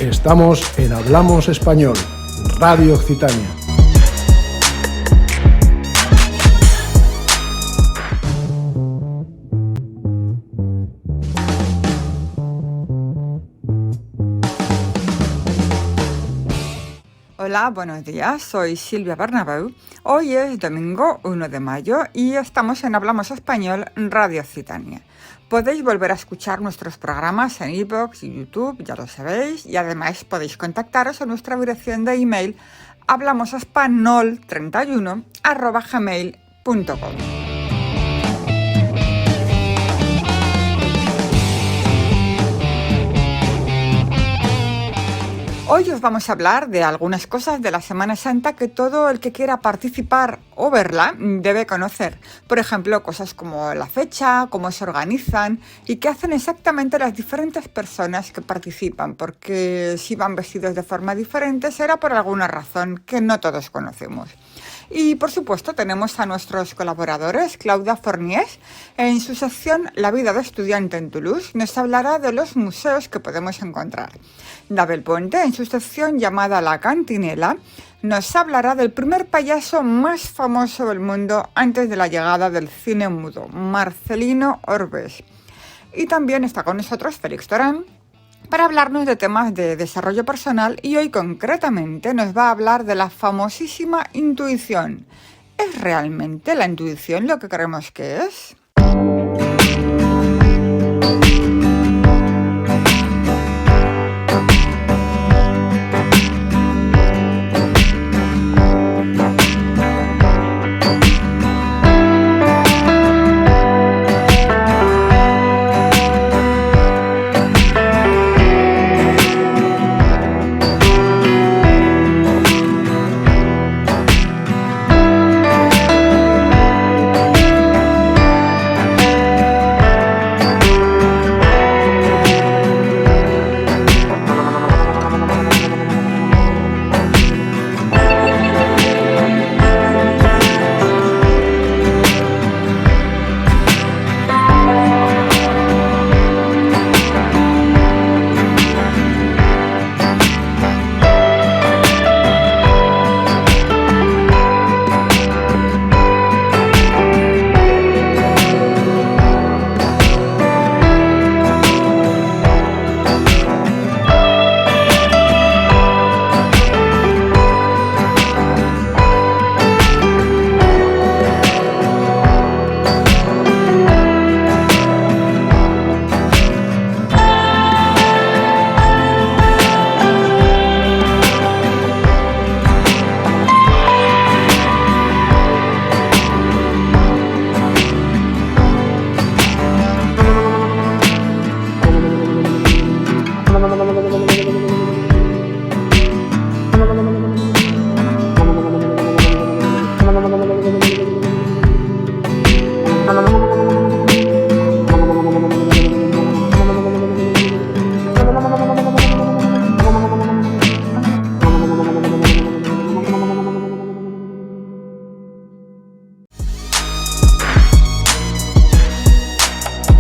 Estamos en Hablamos Español, Radio Occitania. Hola, buenos días, soy Silvia Bernabeu. Hoy es domingo 1 de mayo y estamos en Hablamos Español, Radio Occitania. Podéis volver a escuchar nuestros programas en iVoox y YouTube, ya lo sabéis, y además podéis contactaros a nuestra dirección de email hablamosespanol31@gmail.com. Hoy os vamos a hablar de algunas cosas de la Semana Santa que todo el que quiera participar o verla debe conocer. Por ejemplo, cosas como la fecha, cómo se organizan y qué hacen exactamente las diferentes personas que participan, porque si van vestidos de forma diferente será por alguna razón que no todos conocemos. Y por supuesto tenemos a nuestros colaboradores. Claudia Forniés, en su sección La vida de estudiante en Toulouse, nos hablará de los museos que podemos encontrar. David Puente, en su sección llamada La Cantinela, nos hablará del primer payaso más famoso del mundo antes de la llegada del cine mudo, Marcelino Orbes. Y también está con nosotros Félix Torán, para hablarnos de temas de desarrollo personal, y hoy concretamente nos va a hablar de la famosísima intuición. ¿Es realmente la intuición lo que creemos que es?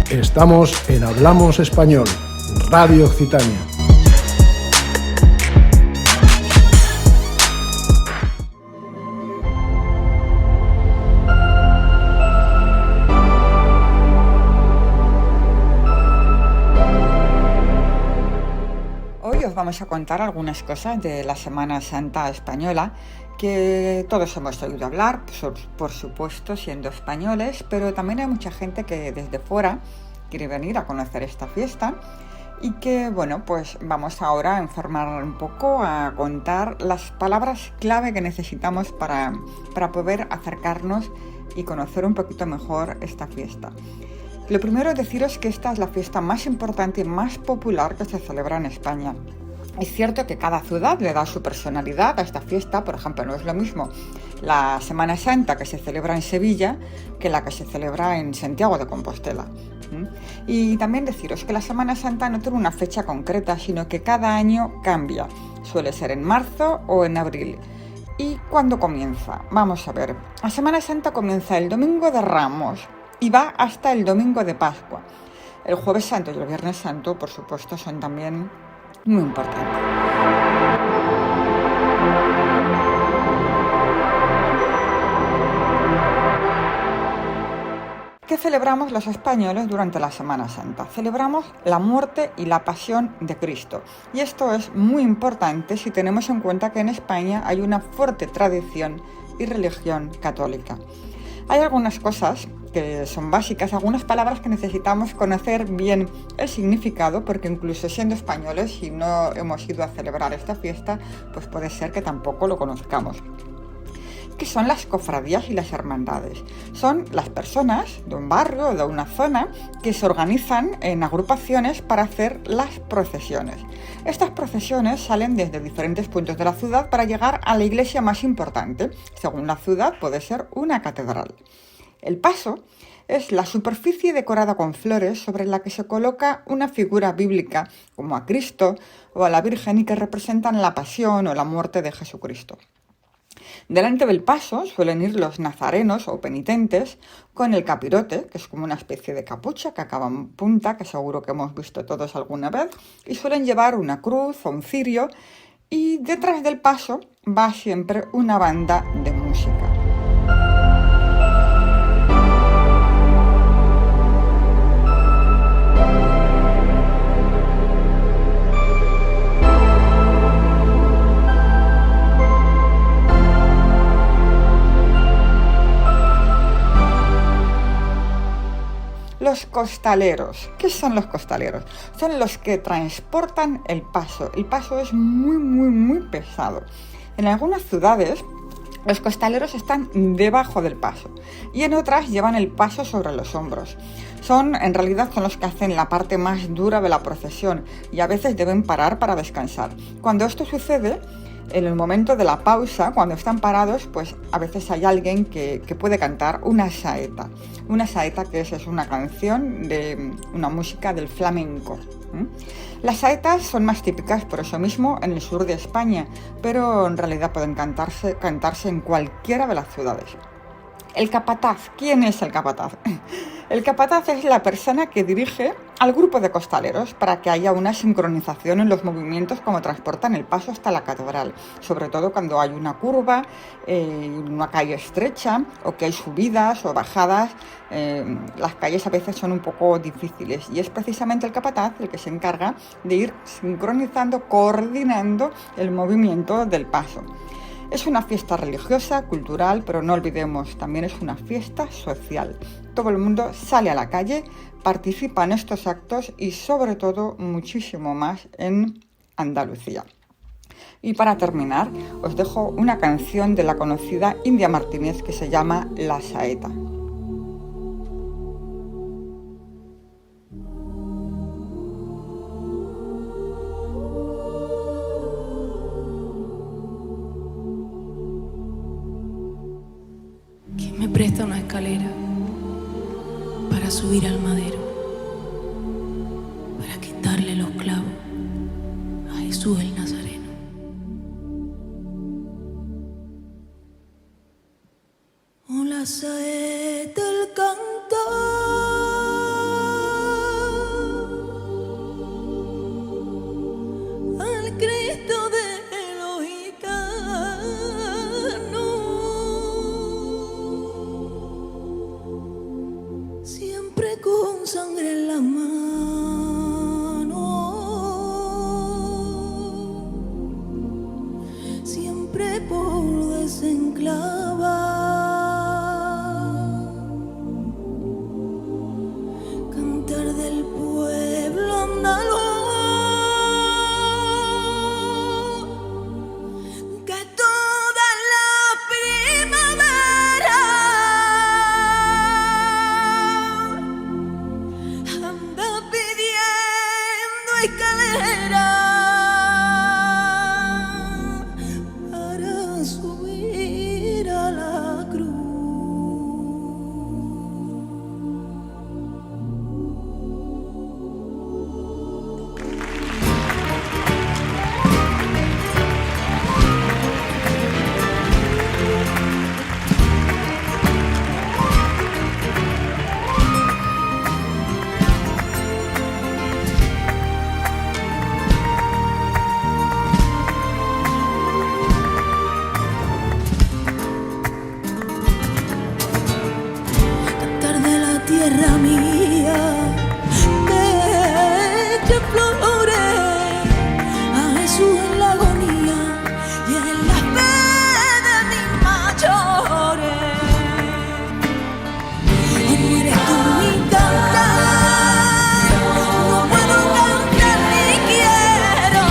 Estamos en Hablamos Español, Radio Occitania. Hoy os vamos a contar algunas cosas de la Semana Santa española que todos hemos oído hablar, por supuesto siendo españoles, pero también hay mucha gente que desde fuera quiere venir a conocer esta fiesta y que, bueno, pues vamos ahora a informar un poco, a contar las palabras clave que necesitamos para poder acercarnos y conocer un poquito mejor esta fiesta. Lo primero es deciros que esta es la fiesta más importante y más popular que se celebra en España. Es cierto que cada ciudad le da su personalidad a esta fiesta. Por ejemplo, no es lo mismo la Semana Santa que se celebra en Sevilla que la que se celebra en Santiago de Compostela. Y también deciros que la Semana Santa no tiene una fecha concreta, sino que cada año cambia. Suele ser en marzo o en abril. ¿Y cuándo comienza? Vamos a ver. La Semana Santa comienza el Domingo de Ramos y va hasta el Domingo de Pascua. El Jueves Santo y el Viernes Santo, por supuesto, son también muy importante. ¿Qué celebramos los españoles durante la Semana Santa? Celebramos la muerte y la pasión de Cristo. Y esto es muy importante si tenemos en cuenta que en España hay una fuerte tradición y religión católica. Hay algunas cosas que son básicas, algunas palabras que necesitamos conocer bien el significado, porque incluso siendo españoles, si no hemos ido a celebrar esta fiesta, pues puede ser que tampoco lo conozcamos. ¿Qué son las cofradías y las hermandades? Son las personas de un barrio o de una zona que se organizan en agrupaciones para hacer las procesiones. Estas procesiones salen desde diferentes puntos de la ciudad para llegar a la iglesia más importante. Según la ciudad puede ser una catedral. El paso es la superficie decorada con flores sobre la que se coloca una figura bíblica como a Cristo o a la Virgen y que representan la pasión o la muerte de Jesucristo. Delante del paso suelen ir los nazarenos o penitentes con el capirote, que es como una especie de capucha que acaba en punta, que seguro que hemos visto todos alguna vez, y suelen llevar una cruz o un cirio, y detrás del paso va siempre una banda de música. Los costaleros. ¿Qué son los costaleros? Son los que transportan el paso. El paso es muy pesado. En algunas ciudades los costaleros están debajo del paso y en otras llevan el paso sobre los hombros. En realidad son los que hacen la parte más dura de la procesión y a veces deben parar para descansar. Cuando esto sucede, en el momento de la pausa, cuando están parados, pues a veces hay alguien que puede cantar una saeta. Una saeta que es una canción de una música del flamenco. Las saetas son más típicas por eso mismo en el sur de España, pero en realidad pueden cantarse en cualquiera de las ciudades. El capataz. ¿Quién es el capataz? El capataz es la persona que dirige al grupo de costaleros para que haya una sincronización en los movimientos como transportan el paso hasta la catedral, sobre todo cuando hay una curva, una calle estrecha o que hay subidas o bajadas. Las calles a veces son un poco difíciles y es precisamente el capataz el que se encarga de ir sincronizando, coordinando el movimiento del paso. Es una fiesta religiosa, cultural, pero no olvidemos, también es una fiesta social. Todo el mundo sale a la calle, participa en estos actos y sobre todo muchísimo más en Andalucía. Y para terminar, os dejo una canción de la conocida India Martínez que se llama La Saeta. Me presta una escalera para subir al madero, para quitarle los clavos a Jesús el Nazareno. Oh, la saeta el cantar al Cristo de los gitanos, siempre con sangre en la mano, siempre por desenclavar. Para subir a la cruz. calle flores a Jesús en la agonía y en la fe de mis mayores. No eres tú mi cantar, no puedo cantar ni quiero.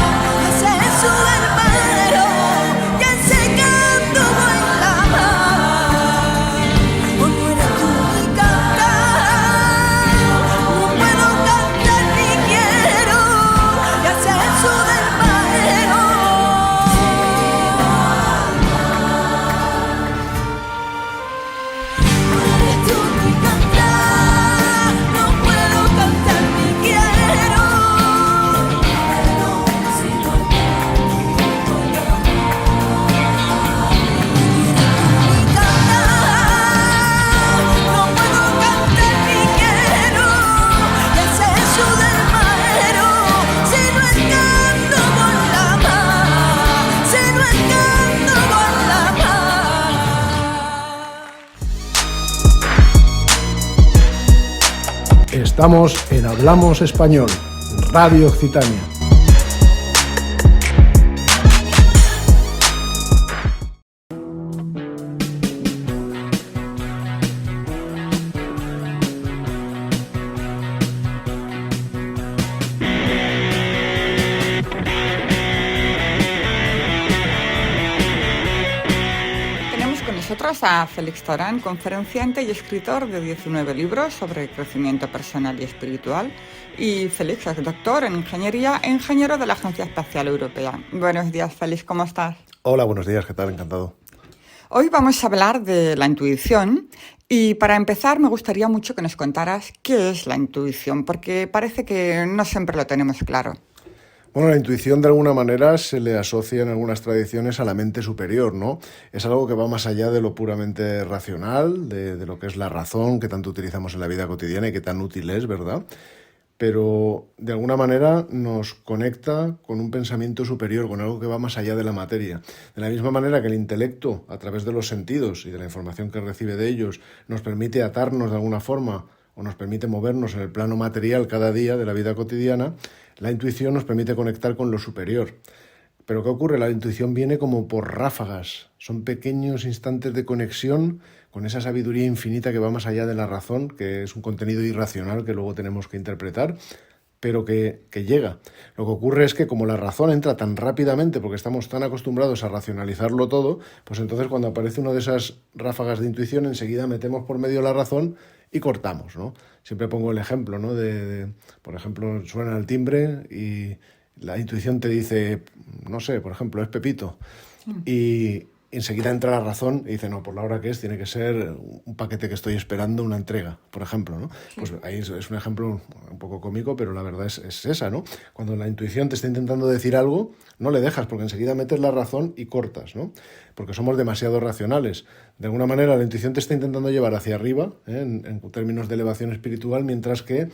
Es Jesús del madero y ese canto en la mar. No eres tú mi cantar, no puedo cantar ni quiero. Y ese Jesús del madero. No eres tú mi cantar, no puedo cantar ni quiero. Si no mi cantar, no puedo cantar ni quiero. Y ese Jesús del madero, si no es canto por la mar, si no es canto por la mar. Estamos en Hablamos Español, Radio Occitania. Tenemos con nosotros a Félix Torán, conferenciante y escritor de 19 libros sobre crecimiento personal y espiritual. Y Félix es doctor en ingeniería e ingeniero de la Agencia Espacial Europea. Buenos días, Félix, ¿cómo estás? Hola, buenos días, ¿qué tal? Encantado. Hoy vamos a hablar de la intuición y para empezar me gustaría mucho que nos contaras qué es la intuición, porque parece que no siempre lo tenemos claro. Bueno, la intuición de alguna manera se le asocia en algunas tradiciones a la mente superior, ¿no? Es algo que va más allá de lo puramente racional, de lo que es la razón que tanto utilizamos en la vida cotidiana y que tan útil es, ¿verdad? Pero de alguna manera nos conecta con un pensamiento superior, con algo que va más allá de la materia. De la misma manera que el intelecto, a través de los sentidos y de la información que recibe de ellos, nos permite atarnos de alguna forma o nos permite movernos en el plano material cada día de la vida cotidiana, la intuición nos permite conectar con lo superior. Pero ¿qué ocurre? La intuición viene como por ráfagas, son pequeños instantes de conexión con esa sabiduría infinita que va más allá de la razón, que es un contenido irracional que luego tenemos que interpretar, pero que llega. Lo que ocurre es que como la razón entra tan rápidamente, porque estamos tan acostumbrados a racionalizarlo todo, pues entonces cuando aparece una de esas ráfagas de intuición, enseguida metemos por medio la razón y cortamos, ¿no? Siempre pongo el ejemplo, ¿no? Por ejemplo, suena el timbre y la intuición te dice, no sé, por ejemplo, es Pepito. Y enseguida entra la razón y dice, no, por la hora que es, tiene que ser un paquete que estoy esperando, una entrega, por ejemplo, ¿no? Pues ahí es un ejemplo un poco cómico, pero la verdad es esa, ¿no? Cuando la intuición te está intentando decir algo, no le dejas, porque enseguida metes la razón y cortas, ¿no? Porque somos demasiado racionales. De alguna manera la intuición te está intentando llevar hacia arriba, en términos de elevación espiritual, mientras que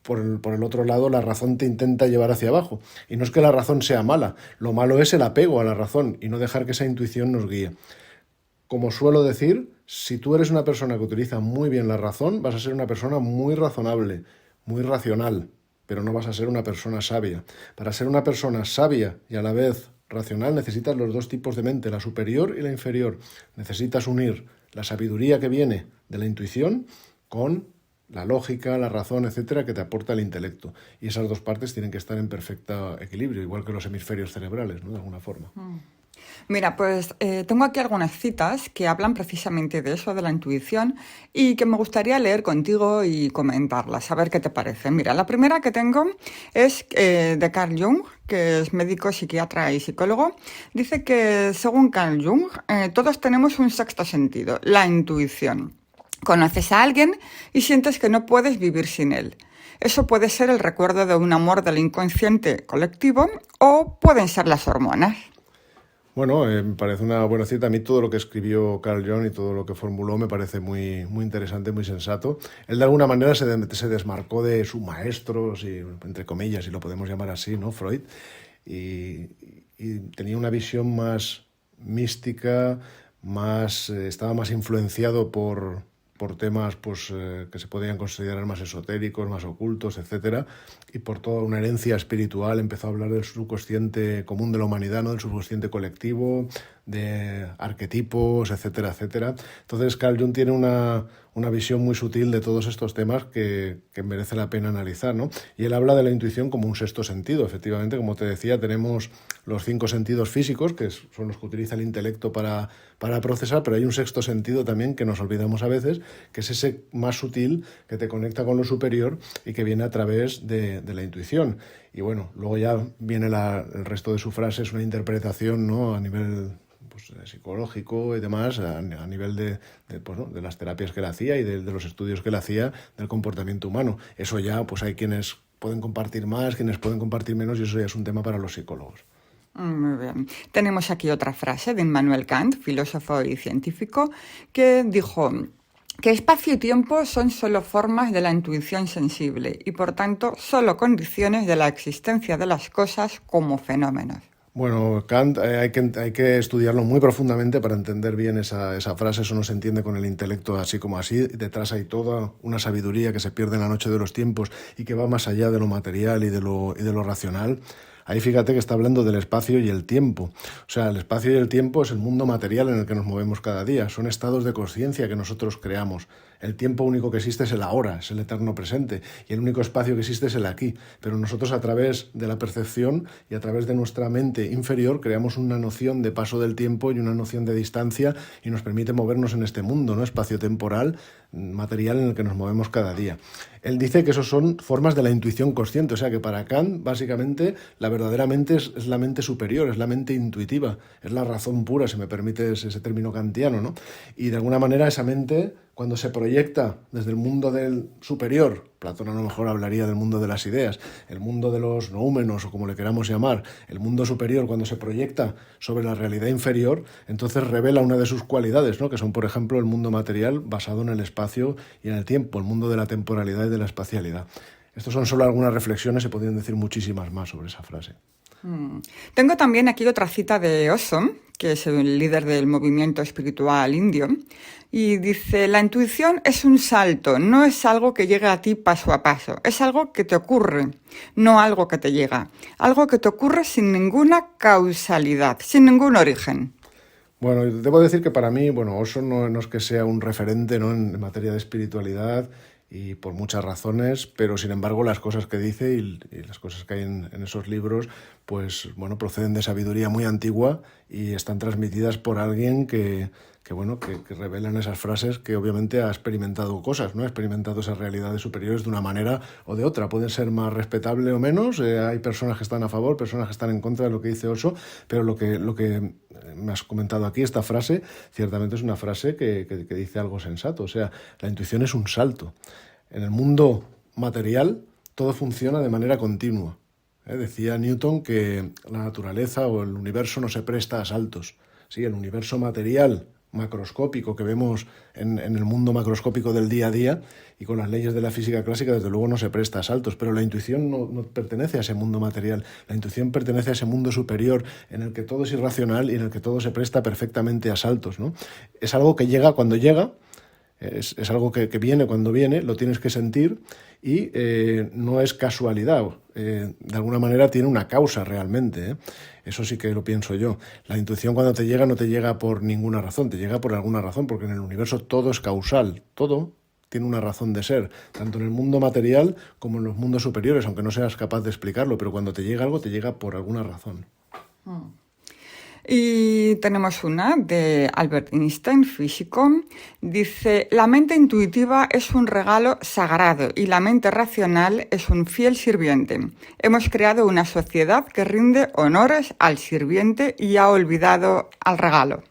por el otro lado, la razón te intenta llevar hacia abajo. Y no es que la razón sea mala, lo malo es el apego a la razón y no dejar que esa intuición nos guíe. Como suelo decir, si tú eres una persona que utiliza muy bien la razón, vas a ser una persona muy razonable, muy racional, pero no vas a ser una persona sabia. Para ser una persona sabia y a la vez racional necesitas los dos tipos de mente, la superior y la inferior. Necesitas unir la sabiduría que viene de la intuición con la lógica, la razón, etcétera, que te aporta el intelecto. Y esas dos partes tienen que estar en perfecto equilibrio, igual que los hemisferios cerebrales, ¿no? De alguna forma. Mira, pues tengo aquí algunas citas que hablan precisamente de eso, de la intuición, y que me gustaría leer contigo y comentarlas, a ver qué te parece. Mira, la primera que tengo es de Carl Jung, que es médico, psiquiatra y psicólogo. Dice que, según Carl Jung, todos tenemos un sexto sentido, la intuición. Conoces a alguien y sientes que no puedes vivir sin él. Eso puede ser el recuerdo de un amor del inconsciente colectivo o pueden ser las hormonas. Bueno, me parece una buena cita. A mí todo lo que escribió Carl Jung y todo lo que formuló me parece muy, muy interesante, muy sensato. Él de alguna manera se desmarcó de su maestro, si, entre comillas, si lo podemos llamar así, ¿no? Freud, y tenía una visión más mística, estaba más influenciado por por temas pues, que se podían considerar más esotéricos, más ocultos, etcétera, y por toda una herencia espiritual empezó a hablar del subconsciente común de la humanidad, ¿no? Del subconsciente colectivo, de arquetipos, etcétera, etcétera. Entonces Carl Jung tiene una visión muy sutil de todos estos temas que merece la pena analizar, ¿no? Y él habla de la intuición como un sexto sentido. Efectivamente, como te decía, tenemos los 5 sentidos físicos, que son los que utiliza el intelecto para procesar, pero hay un sexto sentido también que nos olvidamos a veces, que es ese más sutil que te conecta con lo superior y que viene a través de la intuición. Y bueno, luego ya viene el resto de su frase, es una interpretación, ¿no? A nivel pues, psicológico y demás, a nivel pues, ¿no? de las terapias que él hacía y de los estudios que él hacía del comportamiento humano. Eso ya, pues hay quienes pueden compartir más, quienes pueden compartir menos, y eso ya es un tema para los psicólogos. Muy bien. Tenemos aquí otra frase de Immanuel Kant, filósofo y científico, que dijo que espacio y tiempo son solo formas de la intuición sensible y, por tanto, solo condiciones de la existencia de las cosas como fenómenos. Bueno, Kant hay que estudiarlo muy profundamente para entender bien esa frase. Eso no se entiende con el intelecto así como así. Detrás hay toda una sabiduría que se pierde en la noche de los tiempos y que va más allá de lo material y de lo racional. Ahí fíjate que está hablando del espacio y el tiempo. O sea, el espacio y el tiempo es el mundo material en el que nos movemos cada día. Son estados de conciencia que nosotros creamos. El tiempo único que existe es el ahora, es el eterno presente. Y el único espacio que existe es el aquí. Pero nosotros a través de la percepción y a través de nuestra mente inferior creamos una noción de paso del tiempo y una noción de distancia y nos permite movernos en este mundo, ¿no? Espacio-temporal, material en el que nos movemos cada día. Él dice que esos son formas de la intuición consciente, o sea que para Kant, básicamente, la verdadera mente es la mente superior, es la mente intuitiva, es la razón pura, si me permites ese término kantiano, ¿no? Y de alguna manera esa mente, cuando se proyecta desde el mundo del superior, Platón a lo mejor hablaría del mundo de las ideas, el mundo de los noúmenos, o como le queramos llamar, el mundo superior, cuando se proyecta sobre la realidad inferior, entonces revela una de sus cualidades, ¿no? Que son, por ejemplo, el mundo material basado en el espacio y en el tiempo, el mundo de la temporalidad y de la espacialidad. Estos son solo algunas reflexiones, se podrían decir muchísimas más sobre esa frase. Tengo también aquí otra cita de Osho, que es el líder del movimiento espiritual indio, y dice: la intuición es un salto, no es algo que llega a ti paso a paso, es algo que te ocurre, no algo que te llega, algo que te ocurre sin ninguna causalidad, sin ningún origen. Bueno, debo decir que para mí, Osho no es que sea un referente, ¿no? en materia de espiritualidad, y por muchas razones, pero sin embargo las cosas que dice y las cosas que hay en esos libros, pues bueno, proceden de sabiduría muy antigua y están transmitidas por alguien que revelan esas frases, que obviamente ha experimentado cosas, ¿no? Ha experimentado esas realidades superiores de una manera o de otra. Pueden ser más respetables o menos, hay personas que están a favor, personas que están en contra de lo que dice Osho, pero lo que me has comentado aquí, esta frase, ciertamente es una frase que dice algo sensato. O sea, la intuición es un salto. En el mundo material todo funciona de manera continua. Decía Newton que la naturaleza o el universo no se presta a saltos. Sí, el universo material macroscópico que vemos en el mundo macroscópico del día a día y con las leyes de la física clásica, desde luego no se presta a saltos, pero la intuición no pertenece a ese mundo material. La intuición pertenece a ese mundo superior en el que todo es irracional y en el que todo se presta perfectamente a saltos, ¿no? Es algo que llega cuando llega, es algo que viene cuando viene, lo tienes que sentir y no es casualidad, de alguna manera tiene una causa realmente, ¿eh? Eso sí que lo pienso yo. La intuición cuando te llega no te llega por ninguna razón, te llega por alguna razón, porque en el universo todo es causal, todo tiene una razón de ser, tanto en el mundo material como en los mundos superiores, aunque no seas capaz de explicarlo, pero cuando te llega algo te llega por alguna razón. Y tenemos una de Albert Einstein, físico. Dice: la mente intuitiva es un regalo sagrado y la mente racional es un fiel sirviente. Hemos creado una sociedad que rinde honores al sirviente y ha olvidado al regalo.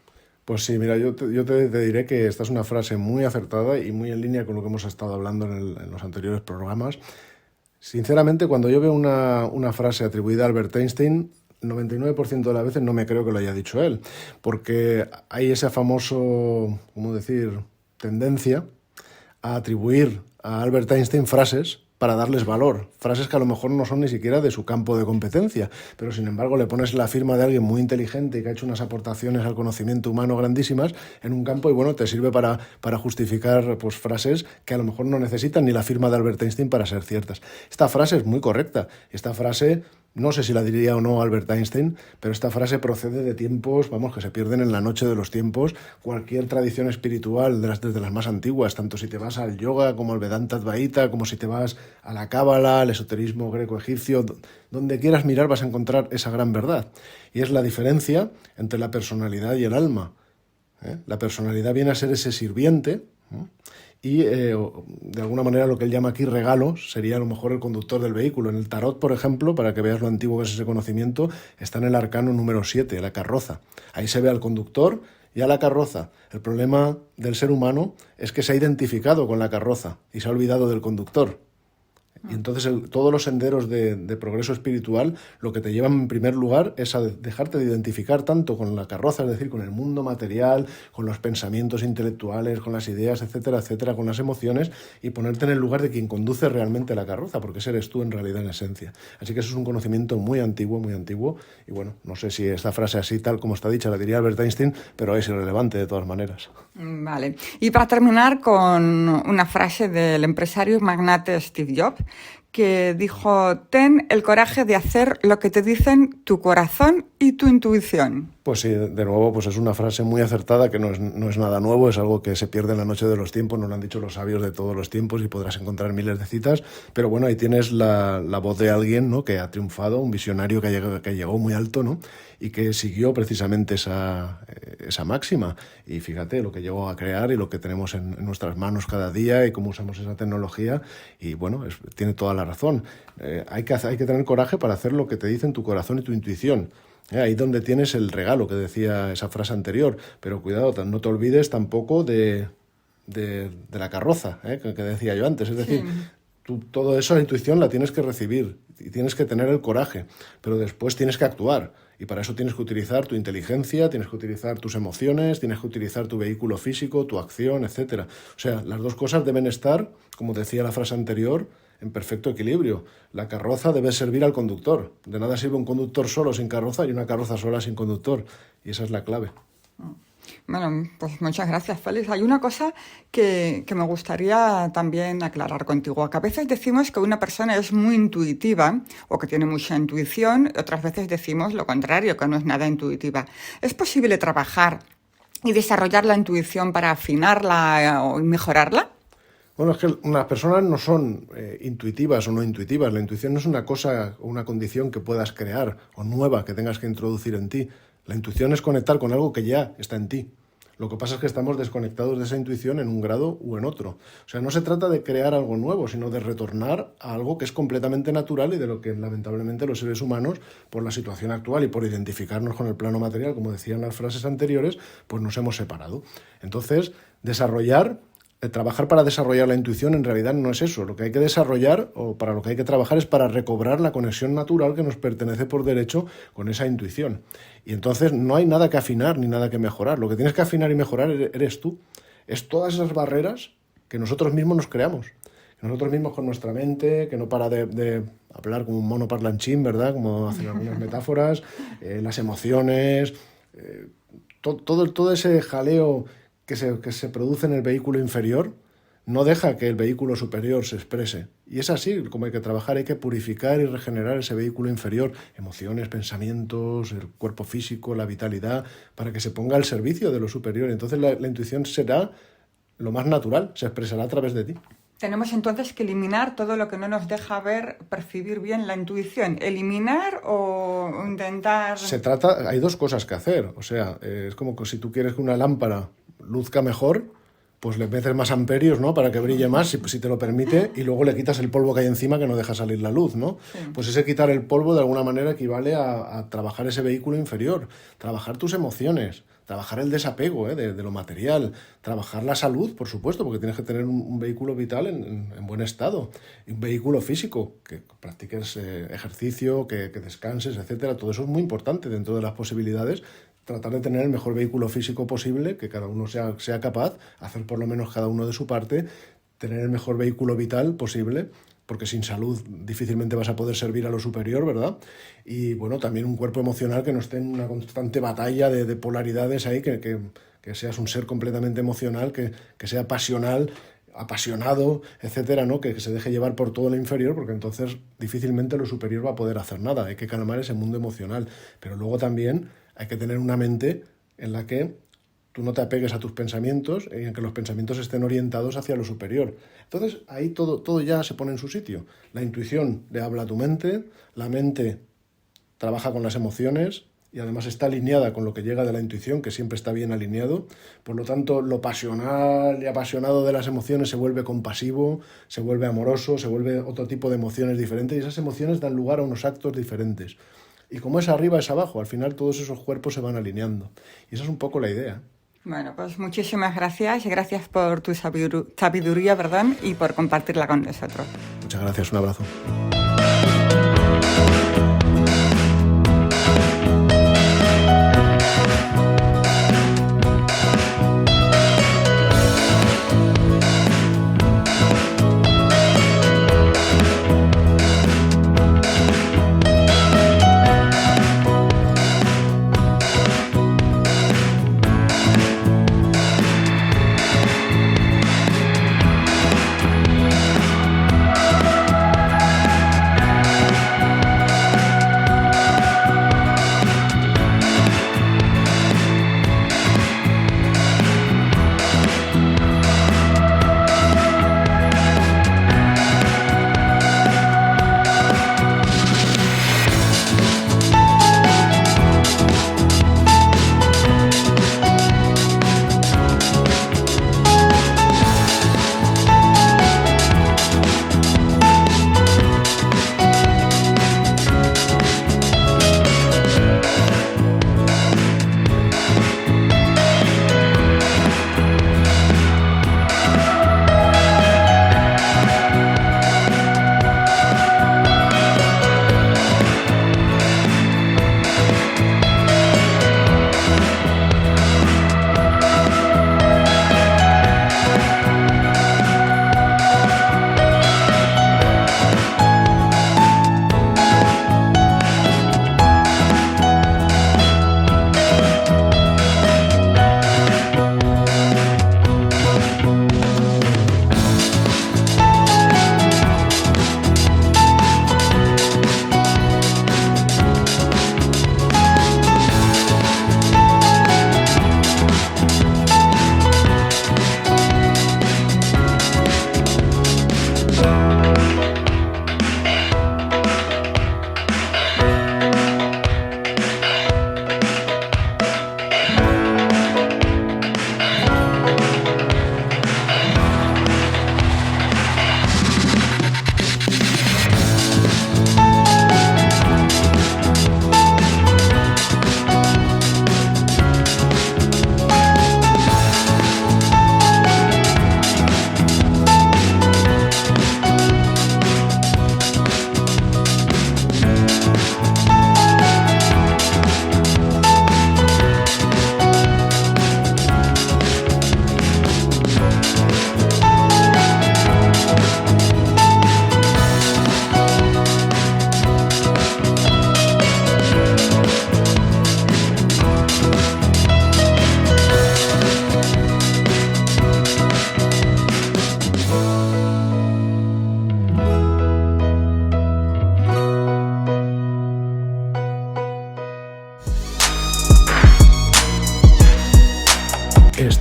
Pues sí, mira, yo te diré que esta es una frase muy acertada y muy en línea con lo que hemos estado hablando en los anteriores programas. Sinceramente, cuando yo veo una frase atribuida a Albert Einstein, 99% de las veces no me creo que lo haya dicho él, porque hay ese famoso, tendencia a atribuir a Albert Einstein frases para darles valor, frases que a lo mejor no son ni siquiera de su campo de competencia, pero sin embargo le pones la firma de alguien muy inteligente y que ha hecho unas aportaciones al conocimiento humano grandísimas en un campo y bueno, te sirve para justificar pues frases que a lo mejor no necesitan ni la firma de Albert Einstein para ser ciertas. Esta frase es muy correcta, esta frase no sé si la diría o no Albert Einstein, pero esta frase procede de tiempos, vamos, que se pierden en la noche de los tiempos. Cualquier tradición espiritual, desde las más antiguas, tanto si te vas al yoga como al Vedanta Advaita, como si te vas a la Cábala, al esoterismo greco-egipcio, donde quieras mirar vas a encontrar esa gran verdad. Y es la diferencia entre la personalidad y el alma. La personalidad viene a ser ese sirviente, y de alguna manera lo que él llama aquí regalo sería a lo mejor el conductor del vehículo. En el tarot, por ejemplo, para que veas lo antiguo que es ese conocimiento, está en el arcano número 7, la carroza. Ahí se ve al conductor y a la carroza. El problema del ser humano es que se ha identificado con la carroza y se ha olvidado del conductor. Y entonces todos los senderos de progreso espiritual lo que te llevan en primer lugar es a dejarte de identificar tanto con la carroza, es decir, con el mundo material, con los pensamientos intelectuales, con las ideas, etcétera, etcétera, con las emociones, y ponerte en el lugar de quien conduce realmente la carroza, porque ese eres tú en realidad en esencia. Así que eso es un conocimiento muy antiguo, y bueno, no sé si esta frase así tal como está dicha la diría Albert Einstein, pero es irrelevante de todas maneras. Vale. Y para terminar con una frase del empresario y magnate Steve Jobs, que dijo: ten el coraje de hacer lo que te dicen tu corazón y tu intuición. Pues sí, de nuevo, pues es una frase muy acertada, que no es nada nuevo, es algo que se pierde en la noche de los tiempos, nos lo han dicho los sabios de todos los tiempos y podrás encontrar miles de citas, pero bueno, ahí tienes la voz de alguien, ¿no?, que ha triunfado, un visionario que llegó muy alto, ¿no?, y que siguió precisamente esa máxima. Y fíjate lo que llegó a crear y lo que tenemos en nuestras manos cada día y cómo usamos esa tecnología, y bueno, tiene toda la razón. Hay que tener coraje para hacer lo que te dicen tu corazón y tu intuición. Ahí donde tienes el regalo que decía esa frase anterior, pero cuidado, no te olvides tampoco de la carroza, que decía yo antes, es decir, todo eso, la intuición la tienes que recibir y tienes que tener el coraje, pero después tienes que actuar, y para eso tienes que utilizar tu inteligencia, tienes que utilizar tus emociones, tienes que utilizar tu vehículo físico, tu acción, etcétera. O sea, las dos cosas deben estar, como decía la frase anterior, en perfecto equilibrio. La carroza debe servir al conductor. De nada sirve un conductor solo sin carroza y una carroza sola sin conductor. Y esa es la clave. Bueno, pues muchas gracias, Félix. Hay una cosa que me gustaría también aclarar contigo, que a veces decimos que una persona es muy intuitiva o que tiene mucha intuición, otras veces decimos lo contrario, que no es nada intuitiva. ¿Es posible trabajar y desarrollar la intuición para afinarla o mejorarla? Bueno, es que unas personas no son intuitivas o no intuitivas. La intuición no es una cosa o una condición que puedas crear o nueva que tengas que introducir en ti. La intuición es conectar con algo que ya está en ti. Lo que pasa es que estamos desconectados de esa intuición en un grado u en otro. O sea, no se trata de crear algo nuevo, sino de retornar a algo que es completamente natural y de lo que lamentablemente los seres humanos, por la situación actual y por identificarnos con el plano material, como decían las frases anteriores, pues nos hemos separado. Entonces, trabajar para desarrollar la intuición en realidad no es eso. Lo que hay que desarrollar o para lo que hay que trabajar es para recobrar la conexión natural que nos pertenece por derecho con esa intuición. Y entonces no hay nada que afinar ni nada que mejorar. Lo que tienes que afinar y mejorar eres tú. Es todas esas barreras que nosotros mismos nos creamos. Nosotros mismos con nuestra mente, que no para de hablar como un mono parlanchín, ¿verdad? Como hacen algunas metáforas, las emociones, todo ese jaleo que se produce en el vehículo inferior, no deja que el vehículo superior se exprese. Y es así como hay que trabajar, hay que purificar y regenerar ese vehículo inferior, emociones, pensamientos, el cuerpo físico, la vitalidad, para que se ponga al servicio de lo superior. Entonces la intuición será lo más natural, se expresará a través de ti. Tenemos entonces que eliminar todo lo que no nos deja ver, percibir bien la intuición. ¿Eliminar o intentar...? Hay dos cosas que hacer. O sea, es como que si tú quieres que una lámpara luzca mejor, pues le metes más amperios, ¿no?, para que brille más, si te lo permite, y luego le quitas el polvo que hay encima que no deja salir la luz, ¿no? Sí. Pues ese quitar el polvo de alguna manera equivale a trabajar ese vehículo inferior, trabajar tus emociones, trabajar el desapego de lo material, trabajar la salud, por supuesto, porque tienes que tener un vehículo vital en buen estado, y un vehículo físico, que practiques ejercicio, que descanses, etcétera. Todo eso es muy importante dentro de las posibilidades. Tratar de tener el mejor vehículo físico posible, que cada uno sea capaz, hacer por lo menos cada uno de su parte, tener el mejor vehículo vital posible, porque sin salud difícilmente vas a poder servir a lo superior, ¿verdad? Y bueno, también un cuerpo emocional que no esté en una constante batalla de polaridades ahí, que seas un ser completamente emocional, que sea pasional, apasionado, etcétera, ¿no? Que se deje llevar por todo lo inferior, porque entonces difícilmente lo superior va a poder hacer nada. Hay que calmar ese mundo emocional, pero luego también hay que tener una mente en la que tú no te apegues a tus pensamientos y en que los pensamientos estén orientados hacia lo superior. Entonces ahí todo ya se pone en su sitio. La intuición le habla a tu mente, la mente trabaja con las emociones y además está alineada con lo que llega de la intuición, que siempre está bien alineado. Por lo tanto, lo pasional y apasionado de las emociones se vuelve compasivo, se vuelve amoroso, se vuelve otro tipo de emociones diferentes y esas emociones dan lugar a unos actos diferentes. Y como es arriba, es abajo. Al final todos esos cuerpos se van alineando. Y esa es un poco la idea. Bueno, pues muchísimas gracias. Gracias por tu sabiduría, perdón, y por compartirla con nosotros. Muchas gracias, un abrazo.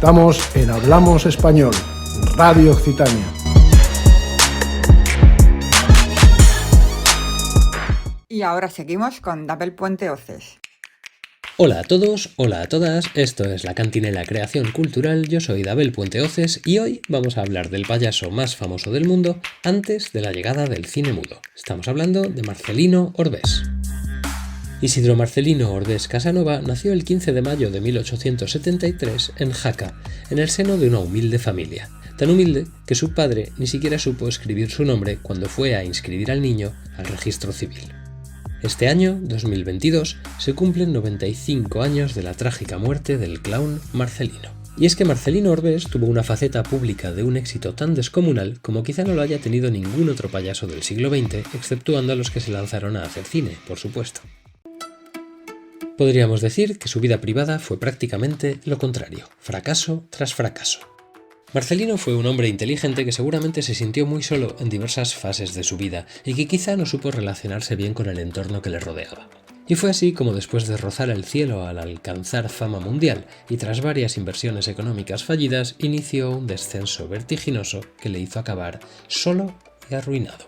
Estamos en Hablamos Español, Radio Occitania. Y ahora seguimos con Dabel Puente Oces. Hola a todos, hola a todas, esto es La Cantinela Creación Cultural, yo soy Dabel Puente Oces y hoy vamos a hablar del payaso más famoso del mundo antes de la llegada del cine mudo. Estamos hablando de Marcelino Ordés. Isidro Marcelino Ordés Casanova nació el 15 de mayo de 1873 en Jaca, en el seno de una humilde familia, tan humilde que su padre ni siquiera supo escribir su nombre cuando fue a inscribir al niño al registro civil. Este año, 2022, se cumplen 95 años de la trágica muerte del clown Marcelino. Y es que Marcelino Orbés tuvo una faceta pública de un éxito tan descomunal como quizá no lo haya tenido ningún otro payaso del siglo XX, exceptuando a los que se lanzaron a hacer cine, por supuesto. Podríamos decir que su vida privada fue prácticamente lo contrario, fracaso tras fracaso. Marcelino fue un hombre inteligente que seguramente se sintió muy solo en diversas fases de su vida y que quizá no supo relacionarse bien con el entorno que le rodeaba. Y fue así como después de rozar el cielo al alcanzar fama mundial y tras varias inversiones económicas fallidas, inició un descenso vertiginoso que le hizo acabar solo y arruinado.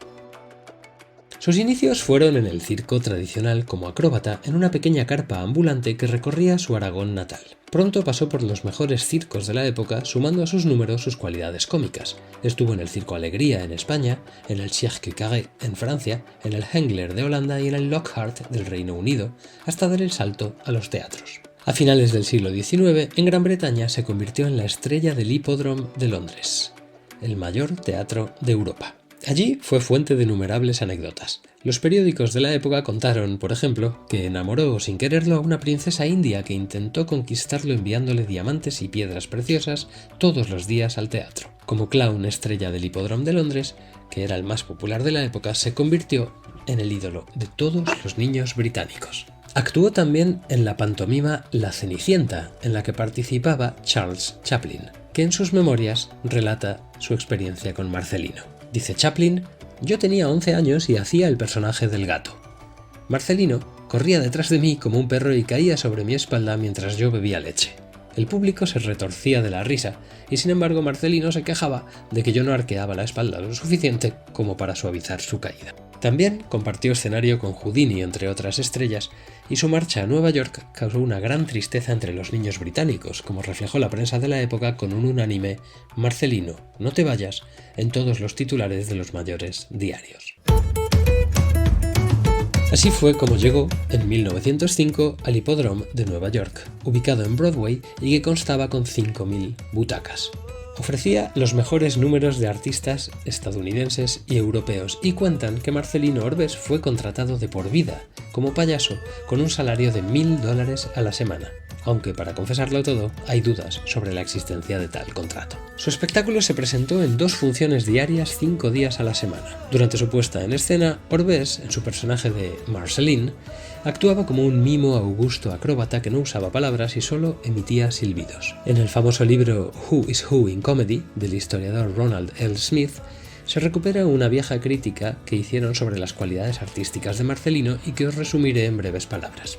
Sus inicios fueron en el circo tradicional como acróbata en una pequeña carpa ambulante que recorría su Aragón natal. Pronto pasó por los mejores circos de la época, sumando a sus números sus cualidades cómicas. Estuvo en el Circo Alegría en España, en el Cirque Carré en Francia, en el Hengler de Holanda y en el Lockhart del Reino Unido, hasta dar el salto a los teatros. A finales del siglo XIX, en Gran Bretaña se convirtió en la estrella del Hippodrome de Londres, el mayor teatro de Europa. Allí fue fuente de innumerables anécdotas. Los periódicos de la época contaron, por ejemplo, que enamoró sin quererlo a una princesa india que intentó conquistarlo enviándole diamantes y piedras preciosas todos los días al teatro. Como clown estrella del Hipódromo de Londres, que era el más popular de la época, se convirtió en el ídolo de todos los niños británicos. Actuó también en la pantomima La Cenicienta, en la que participaba Charles Chaplin, que en sus memorias relata su experiencia con Marcelino. Dice Chaplin: «Yo tenía 11 años y hacía el personaje del gato. Marcelino corría detrás de mí como un perro y caía sobre mi espalda mientras yo bebía leche. El público se retorcía de la risa y sin embargo Marcelino se quejaba de que yo no arqueaba la espalda lo suficiente como para suavizar su caída». También compartió escenario con Houdini, entre otras estrellas, y su marcha a Nueva York causó una gran tristeza entre los niños británicos, como reflejó la prensa de la época con un unánime «Marcelino, no te vayas» en todos los titulares de los mayores diarios. Así fue como llegó, en 1905, al Hipódromo de Nueva York, ubicado en Broadway y que constaba con 5.000 butacas. Ofrecía los mejores números de artistas estadounidenses y europeos y cuentan que Marcelino Orbés fue contratado de por vida como payaso con un salario de $1.000 a la semana, aunque para confesarlo todo hay dudas sobre la existencia de tal contrato. Su espectáculo se presentó en 2 funciones diarias 5 días a la semana. Durante su puesta en escena, Orbés, en su personaje de Marceline, actuaba como un mimo augusto acróbata que no usaba palabras y solo emitía silbidos. En el famoso libro Who is Who in Comedy, del historiador Ronald L. Smith, se recupera una vieja crítica que hicieron sobre las cualidades artísticas de Marcelino y que os resumiré en breves palabras.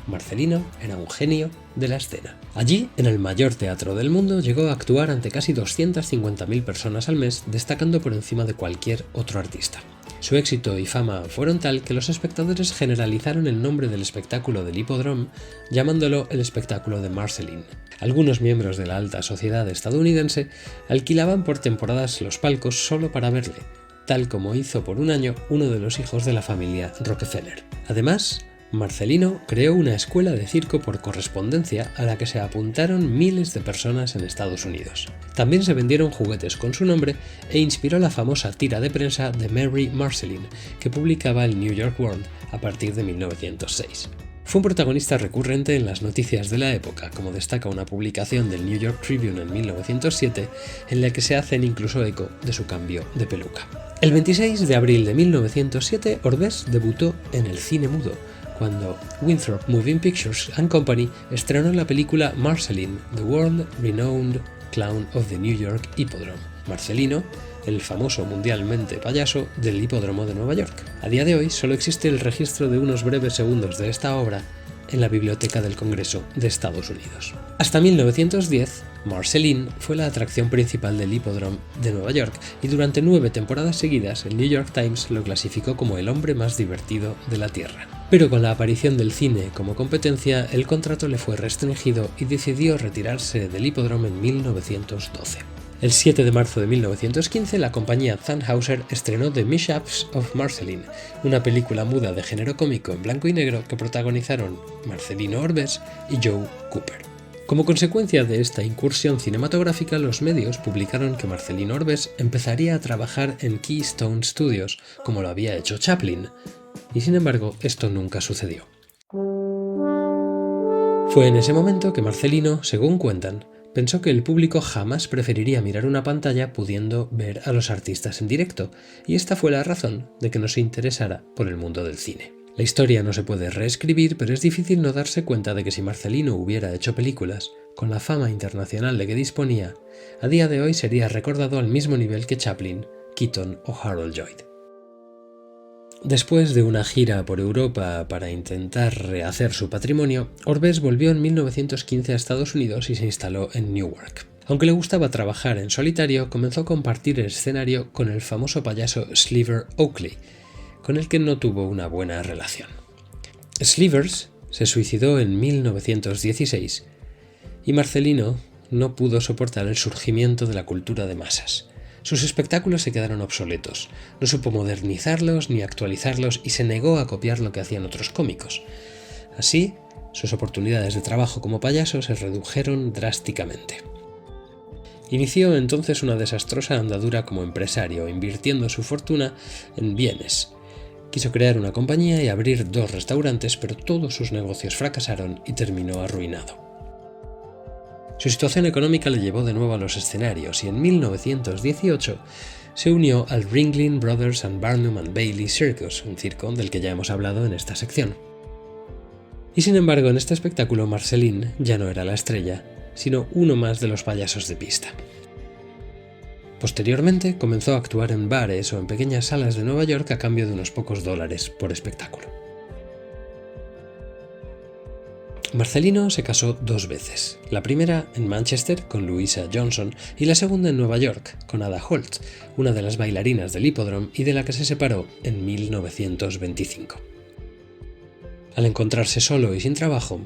Marcelino era un genio de la escena. Allí, en el mayor teatro del mundo, llegó a actuar ante casi 250.000 personas al mes, destacando por encima de cualquier otro artista. Su éxito y fama fueron tal que los espectadores generalizaron el nombre del espectáculo del Hipódromo, llamándolo el espectáculo de Marceline. Algunos miembros de la alta sociedad estadounidense alquilaban por temporadas los palcos solo para verle, tal como hizo por un año uno de los hijos de la familia Rockefeller. Además, Marcelino creó una escuela de circo por correspondencia a la que se apuntaron miles de personas en Estados Unidos. También se vendieron juguetes con su nombre e inspiró la famosa tira de prensa de Mary Marceline, que publicaba el New York World a partir de 1906. Fue un protagonista recurrente en las noticias de la época, como destaca una publicación del New York Tribune en 1907, en la que se hacen incluso eco de su cambio de peluca. El 26 de abril de 1907, Orbés debutó en el cine mudo, cuando Winthrop Moving Pictures and Company estrenó la película Marceline, The World Renowned Clown of the New York Hippodrome. Marcelino, el famoso mundialmente payaso del Hipódromo de Nueva York. A día de hoy solo existe el registro de unos breves segundos de esta obra en la Biblioteca del Congreso de Estados Unidos. Hasta 1910, Marceline fue la atracción principal del Hipódromo de Nueva York y durante 9 temporadas seguidas el New York Times lo clasificó como el hombre más divertido de la Tierra. Pero con la aparición del cine como competencia, el contrato le fue restringido y decidió retirarse del hipódromo en 1912. El 7 de marzo de 1915, la compañía Thanhouser estrenó The Mishaps of Marceline, una película muda de género cómico en blanco y negro que protagonizaron Marcelino Orbés y Joe Cooper. Como consecuencia de esta incursión cinematográfica, los medios publicaron que Marcelino Orbés empezaría a trabajar en Keystone Studios, como lo había hecho Chaplin, y sin embargo esto nunca sucedió. Fue en ese momento que Marcelino, según cuentan, pensó que el público jamás preferiría mirar una pantalla pudiendo ver a los artistas en directo, y esta fue la razón de que no se interesara por el mundo del cine. La historia no se puede reescribir, pero es difícil no darse cuenta de que si Marcelino hubiera hecho películas, con la fama internacional de que disponía, a día de hoy sería recordado al mismo nivel que Chaplin, Keaton o Harold Lloyd. Después de una gira por Europa para intentar rehacer su patrimonio, Orbés volvió en 1915 a Estados Unidos y se instaló en Newark. Aunque le gustaba trabajar en solitario, comenzó a compartir el escenario con el famoso payaso Sliver Oakley, con el que no tuvo una buena relación. Slivers se suicidó en 1916 y Marcelino no pudo soportar el surgimiento de la cultura de masas. Sus espectáculos se quedaron obsoletos, no supo modernizarlos ni actualizarlos y se negó a copiar lo que hacían otros cómicos. Así, sus oportunidades de trabajo como payaso se redujeron drásticamente. Inició entonces una desastrosa andadura como empresario, invirtiendo su fortuna en bienes. Quiso crear una compañía y abrir 2 restaurantes, pero todos sus negocios fracasaron y terminó arruinado. Su situación económica le llevó de nuevo a los escenarios y en 1918 se unió al Ringling Brothers and Barnum and Bailey Circus, un circo del que ya hemos hablado en esta sección. Y sin embargo, en este espectáculo Marcelin ya no era la estrella, sino uno más de los payasos de pista. Posteriormente comenzó a actuar en bares o en pequeñas salas de Nueva York a cambio de unos pocos dólares por espectáculo. Marcelino se casó 2 veces, la primera en Manchester con Louisa Johnson y la segunda en Nueva York con Ada Holt, una de las bailarinas del Hippodrome y de la que se separó en 1925. Al encontrarse solo y sin trabajo,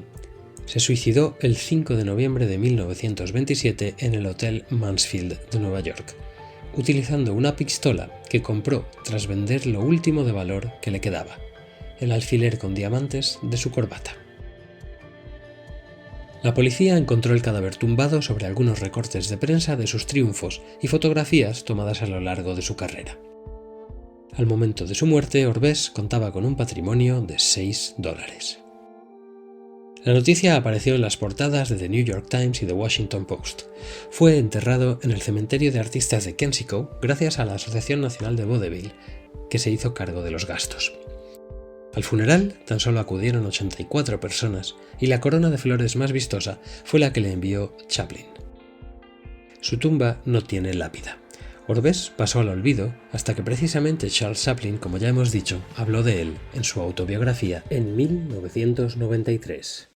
se suicidó el 5 de noviembre de 1927 en el Hotel Mansfield de Nueva York, utilizando una pistola que compró tras vender lo último de valor que le quedaba, el alfiler con diamantes de su corbata. La policía encontró el cadáver tumbado sobre algunos recortes de prensa de sus triunfos y fotografías tomadas a lo largo de su carrera. Al momento de su muerte, Orbés contaba con un patrimonio de $6. La noticia apareció en las portadas de The New York Times y The Washington Post. Fue enterrado en el cementerio de artistas de Kensico gracias a la Asociación Nacional de Vaudeville, que se hizo cargo de los gastos. Al funeral tan solo acudieron 84 personas y la corona de flores más vistosa fue la que le envió Chaplin. Su tumba no tiene lápida. Orbés pasó al olvido hasta que precisamente Charles Chaplin, como ya hemos dicho, habló de él en su autobiografía en 1993.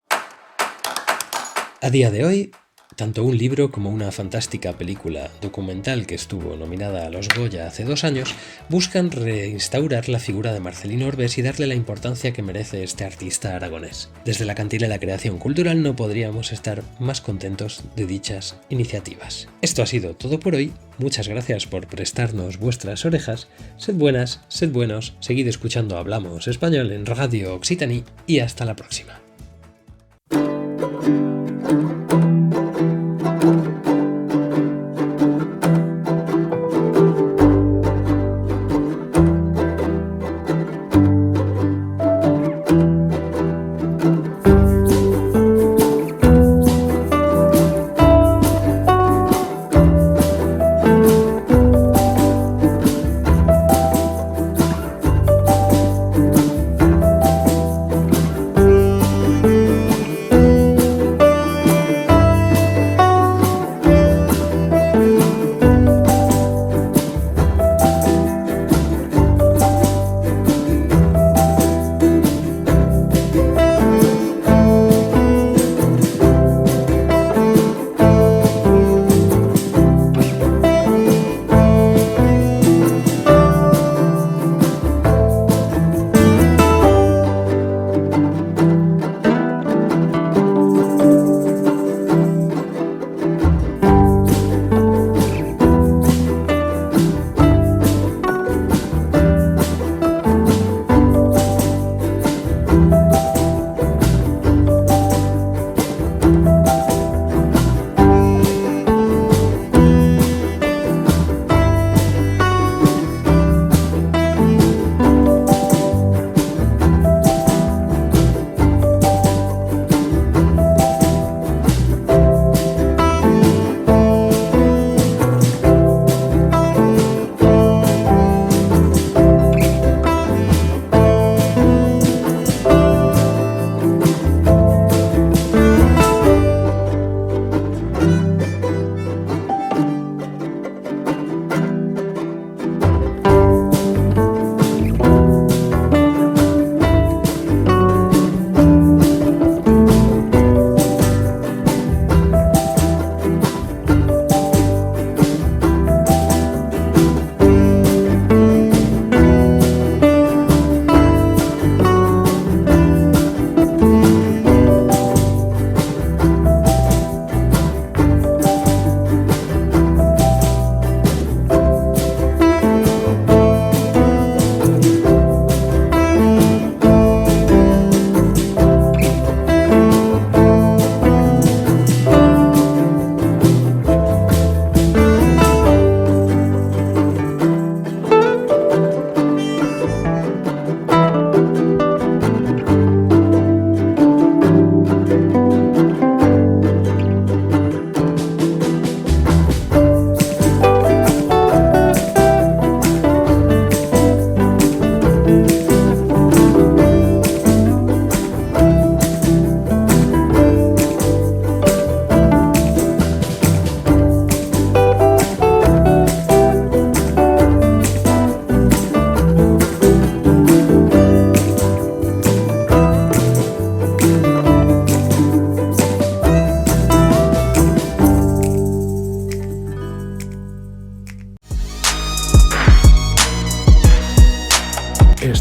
A día de hoy, tanto un libro como una fantástica película documental que estuvo nominada a los Goya hace 2 años buscan reinstaurar la figura de Marcelino Orbés y darle la importancia que merece este artista aragonés. Desde la Cantina de la Creación Cultural no podríamos estar más contentos de dichas iniciativas. Esto ha sido todo por hoy. Muchas gracias por prestarnos vuestras orejas. Sed buenas, sed buenos, seguid escuchando Hablamos Español en Radio Occitanie y hasta la próxima.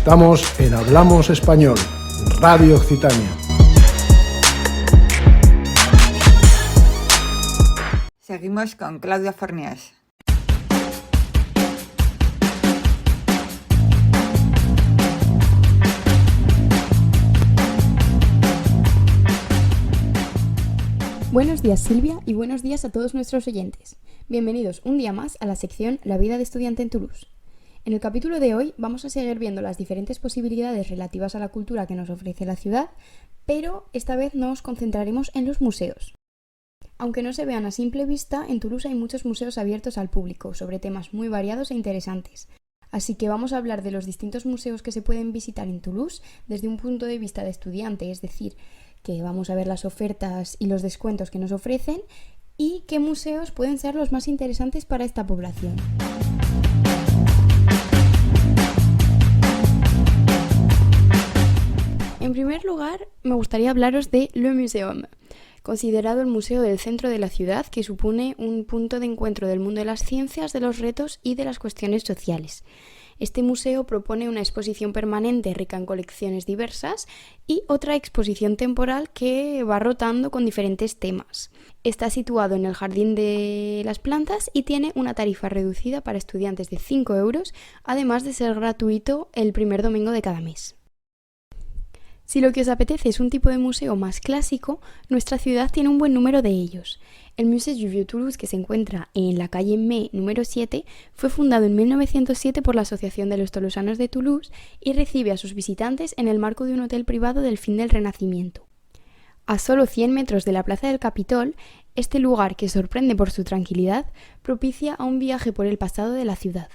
Estamos en Hablamos Español, Radio Occitania. Seguimos con Claudia Fornías. Buenos días Silvia y buenos días a todos nuestros oyentes. Bienvenidos un día más a la sección La vida de estudiante en Toulouse. En el capítulo de hoy vamos a seguir viendo las diferentes posibilidades relativas a la cultura que nos ofrece la ciudad, pero esta vez nos concentraremos en los museos. Aunque no se vean a simple vista, en Toulouse hay muchos museos abiertos al público sobre temas muy variados e interesantes. Así que vamos a hablar de los distintos museos que se pueden visitar en Toulouse desde un punto de vista de estudiante, es decir, que vamos a ver las ofertas y los descuentos que nos ofrecen y qué museos pueden ser los más interesantes para esta población. En primer lugar, me gustaría hablaros de Le Muséum, considerado el museo del centro de la ciudad, que supone un punto de encuentro del mundo de las ciencias, de los retos y de las cuestiones sociales. Este museo propone una exposición permanente rica en colecciones diversas y otra exposición temporal que va rotando con diferentes temas. Está situado en el Jardín de las Plantas y tiene una tarifa reducida para estudiantes de 5 euros, además de ser gratuito el primer domingo de cada mes. Si lo que os apetece es un tipo de museo más clásico, nuestra ciudad tiene un buen número de ellos. El Musée du Vieux Toulouse, que se encuentra en la calle Mai número 7, fue fundado en 1907 por la Asociación de los Tolosanos de Toulouse y recibe a sus visitantes en el marco de un hotel privado del fin del Renacimiento. A solo 100 metros de la Plaza del Capitol, este lugar, que sorprende por su tranquilidad, propicia a un viaje por el pasado de la ciudad.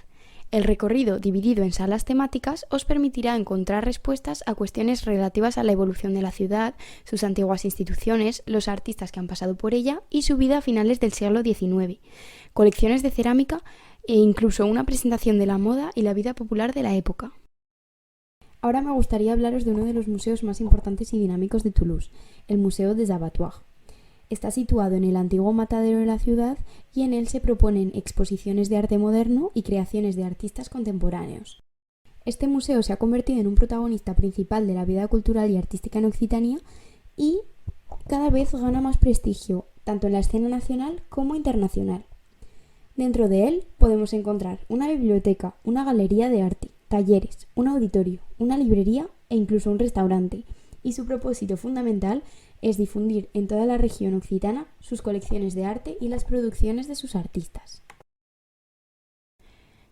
El recorrido, dividido en salas temáticas, os permitirá encontrar respuestas a cuestiones relativas a la evolución de la ciudad, sus antiguas instituciones, los artistas que han pasado por ella y su vida a finales del siglo XIX, colecciones de cerámica e incluso una presentación de la moda y la vida popular de la época. Ahora me gustaría hablaros de uno de los museos más importantes y dinámicos de Toulouse, el Museo des Abattoirs. Está situado en el antiguo matadero de la ciudad y en él se proponen exposiciones de arte moderno y creaciones de artistas contemporáneos. Este museo se ha convertido en un protagonista principal de la vida cultural y artística en Occitania y cada vez gana más prestigio, tanto en la escena nacional como internacional. Dentro de él podemos encontrar una biblioteca, una galería de arte, talleres, un auditorio, una librería e incluso un restaurante, y su propósito fundamental es difundir en toda la región occitana sus colecciones de arte y las producciones de sus artistas.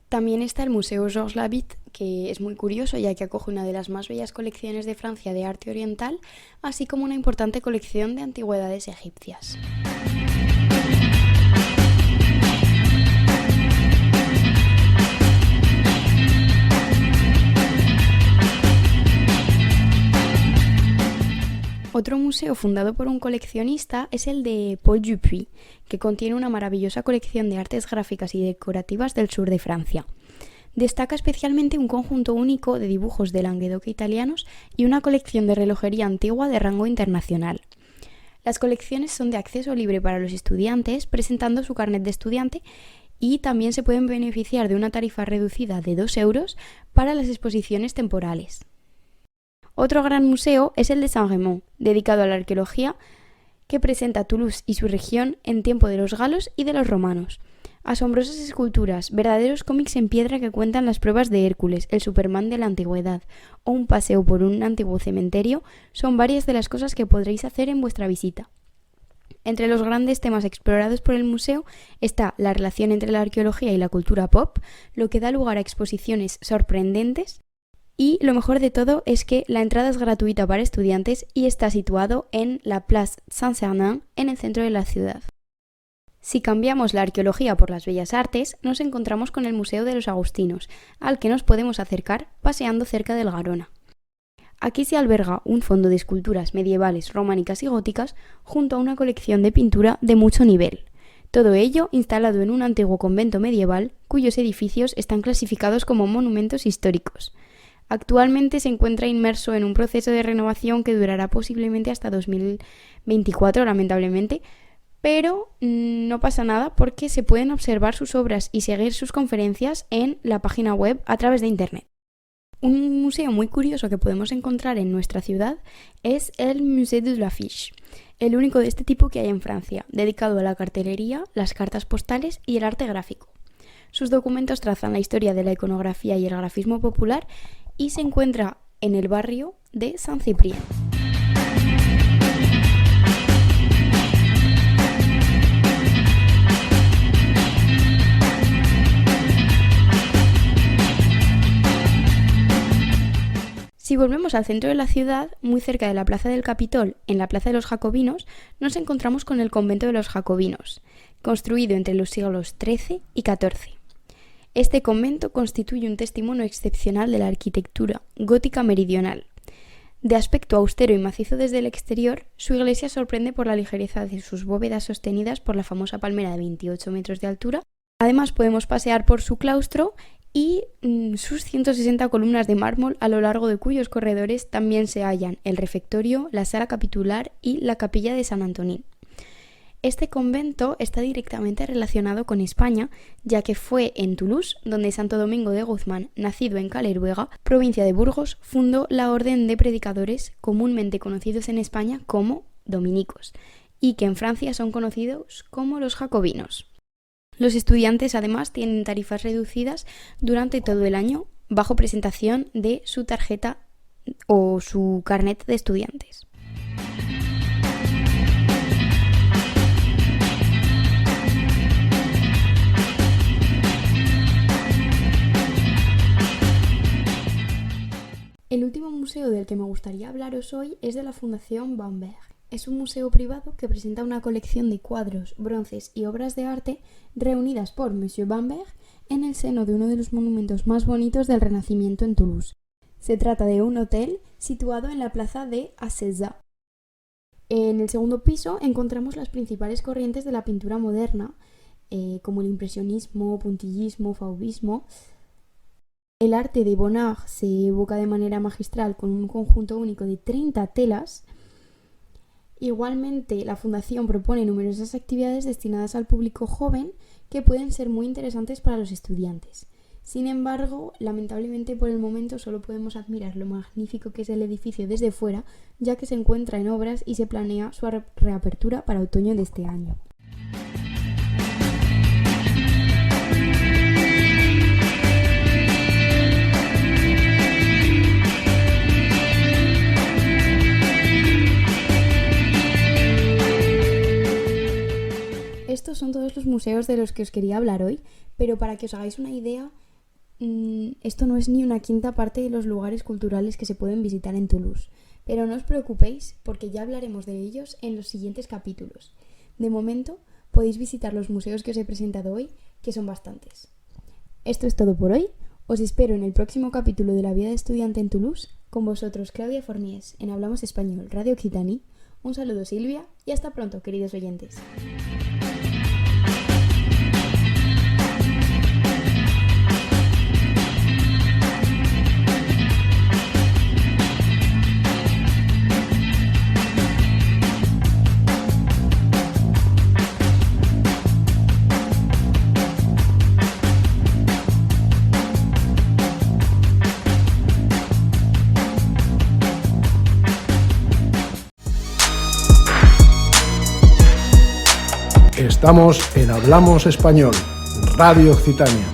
También está el Museo Georges Labitte, que es muy curioso ya que acoge una de las más bellas colecciones de Francia de arte oriental, así como una importante colección de antigüedades egipcias. Otro museo fundado por un coleccionista es el de Paul Dupuy, que contiene una maravillosa colección de artes gráficas y decorativas del sur de Francia. Destaca especialmente un conjunto único de dibujos de Languedoc italianos y una colección de relojería antigua de rango internacional. Las colecciones son de acceso libre para los estudiantes, presentando su carnet de estudiante, y también se pueden beneficiar de una tarifa reducida de 2 euros para las exposiciones temporales. Otro gran museo es el de Saint-Rémy, dedicado a la arqueología, que presenta Toulouse y su región en tiempo de los galos y de los romanos. Asombrosas esculturas, verdaderos cómics en piedra que cuentan las pruebas de Hércules, el Superman de la antigüedad, o un paseo por un antiguo cementerio, son varias de las cosas que podréis hacer en vuestra visita. Entre los grandes temas explorados por el museo está la relación entre la arqueología y la cultura pop, lo que da lugar a exposiciones sorprendentes. Y lo mejor de todo es que la entrada es gratuita para estudiantes y está situado en la Place Saint-Sernin, en el centro de la ciudad. Si cambiamos la arqueología por las bellas artes, nos encontramos con el Museo de los Agustinos, al que nos podemos acercar paseando cerca del Garona. Aquí se alberga un fondo de esculturas medievales, románicas y góticas, junto a una colección de pintura de mucho nivel. Todo ello instalado en un antiguo convento medieval, cuyos edificios están clasificados como monumentos históricos. Actualmente se encuentra inmerso en un proceso de renovación que durará posiblemente hasta 2024, lamentablemente, pero no pasa nada porque se pueden observar sus obras y seguir sus conferencias en la página web a través de Internet. Un museo muy curioso que podemos encontrar en nuestra ciudad es el Musée de l'Affiche, el único de este tipo que hay en Francia, dedicado a la cartelería, las cartas postales y el arte gráfico. Sus documentos trazan la historia de la iconografía y el grafismo popular y se encuentra en el barrio de Saint-Cyprien. Si volvemos al centro de la ciudad, muy cerca de la Plaza del Capitol, en la Plaza de los Jacobinos, nos encontramos con el Convento de los Jacobinos, construido entre los siglos XIII y XIV. Este convento constituye un testimonio excepcional de la arquitectura gótica meridional. De aspecto austero y macizo desde el exterior, su iglesia sorprende por la ligereza de sus bóvedas sostenidas por la famosa palmera de 28 metros de altura. Además, podemos pasear por su claustro y sus 160 columnas de mármol, a lo largo de cuyos corredores también se hallan el refectorio, la sala capitular y la capilla de San Antonín. Este convento está directamente relacionado con España, ya que fue en Toulouse donde Santo Domingo de Guzmán, nacido en Caleruega, provincia de Burgos, fundó la orden de predicadores comúnmente conocidos en España como dominicos, y que en Francia son conocidos como los jacobinos. Los estudiantes además tienen tarifas reducidas durante todo el año bajo presentación de su tarjeta o su carnet de estudiantes. El último museo del que me gustaría hablaros hoy es de la Fundación Bamberg. Es un museo privado que presenta una colección de cuadros, bronces y obras de arte reunidas por Monsieur Bamberg en el seno de uno de los monumentos más bonitos del Renacimiento en Toulouse. Se trata de un hotel situado en la plaza de Asseza. En el segundo piso encontramos las principales corrientes de la pintura moderna, como el impresionismo, puntillismo, fauvismo. El arte de Bonnard se evoca de manera magistral con un conjunto único de 30 telas. Igualmente, la Fundación propone numerosas actividades destinadas al público joven que pueden ser muy interesantes para los estudiantes. Sin embargo, lamentablemente por el momento solo podemos admirar lo magnífico que es el edificio desde fuera, ya que se encuentra en obras y se planea su reapertura para otoño de este año. Estos son todos los museos de los que os quería hablar hoy, pero para que os hagáis una idea, esto no es ni una quinta parte de los lugares culturales que se pueden visitar en Toulouse. Pero no os preocupéis, porque ya hablaremos de ellos en los siguientes capítulos. De momento, podéis visitar los museos que os he presentado hoy, que son bastantes. Esto es todo por hoy. Os espero en el próximo capítulo de La vida de estudiante en Toulouse. Con vosotros, Claudia Forniés, en Hablamos Español, Radio Occitanie. Un saludo, Silvia, y hasta pronto, queridos oyentes. Estamos en Hablamos Español, Radio Occitania.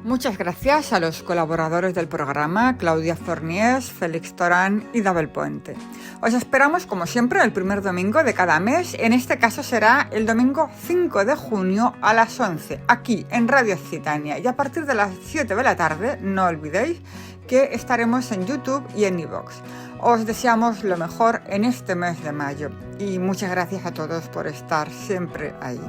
Muchas gracias a los colaboradores del programa, Claudia Forniés, Félix Torán y Dabel Puente. Os esperamos, como siempre, el primer domingo de cada mes. En este caso será el domingo 5 de junio a las 11, aquí en Radio Occitania. Y a partir de las 7 de la tarde, no olvidéis que estaremos en YouTube y en iVoox. Os deseamos lo mejor en este mes de mayo. Y muchas gracias a todos por estar siempre ahí.